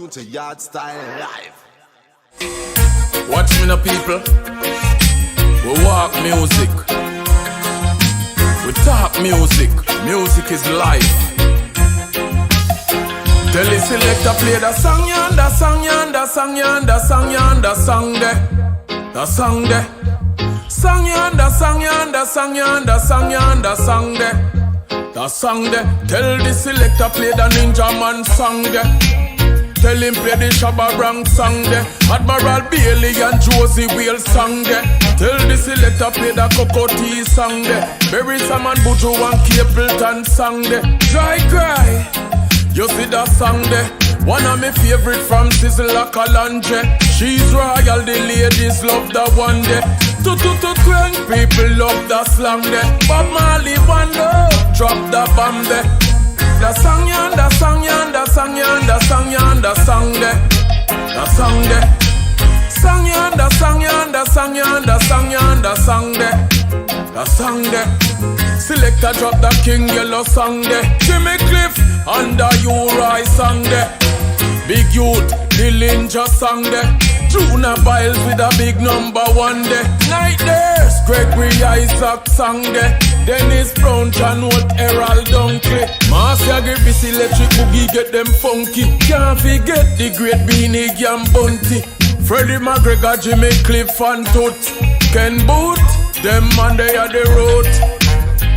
To Yardstyle live. Watch me now, people. We walk music. We talk music. Music is life. Tell the selector play the song yan, the song yan, the song yan, the song yan, the song there, the song there. Song yan, the song yan, the song yan, the song yan, the song there, the song there. Tell the selector play the Ninja Man song there. Tell him play the Shabba Rank song there. Admiral Bailey and Josie Whale song there. Tell the selector play the Cocoa Tea song there. Barry Sam and Buju and Capleton song there. Dry Cry, you see that song there. One of my favorite from Sizzle Kalange. She's royal, the ladies love that one there. Crank, people love that slang there. Bob Marley wonder, drop the bomb there. The song yan, the song yan, the song yan, the song yan, the song there, the song there. Song yan, the song yan, the song yan, the song yan, the song there, the song there. Selector drop the King Yellow song there. Jimmy Cliff under Uri song there. Big Youth, the Ninja song there. Juna Biles with a big number one there. Night there, Gregory Isaac song there. Dennis Brown, John Holt, Errol Dunkley. Marcia Griffiths, Electric Boogie, get them funky. Can't forget the great Beanie Gam Bunty. Freddie McGregor, Jimmy Cliff and Toots. Ken Boot, them man they are the road.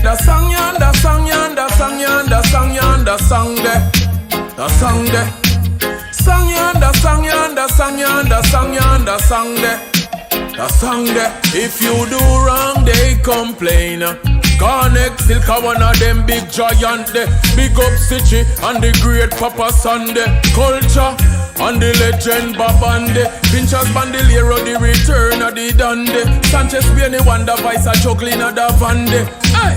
The song yan, the song yan, the song yan, the song yan, the song there, the song there. Song yan, the song yan, the song yan, the song yan, the song there, the song there. If you do wrong, they complain. Connect Silka, one of them big giant there. Big up City and the great Papa Sunday. Culture and the legend Babande. Pinchers Bandolero, the return of the Dundee. Sanchez Benny Wonder Vice a juggling of the Vande. Hey!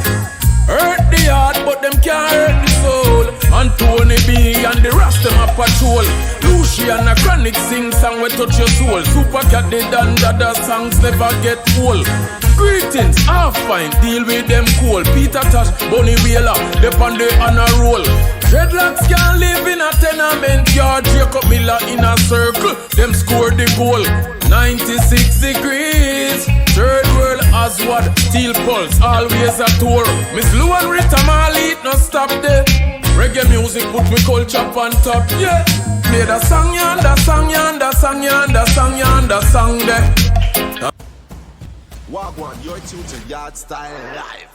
Hurt the heart, but them can't hurt the soul. And Tony B and the rest them a patrol. Lucy and a Chronic sing song we touch your soul. Super Cat the the songs never get old. Greetings, half fine, deal with them cool. Peter Tosh, Bonnie Wheeler, they on the honor roll. Dreadlocks can't live in a tenement yard. Jacob Miller in a circle, them score the goal. 96 degrees, third world Oswald, Steel Pulse, always a tour. Miss Lou and Rita Marley, no stop there. Reggae music put me culture on top, yeah. Play the song yan, the song yan, the song yan, the song yan, the song there. Wagwan, you're tuned to Yardstyle live.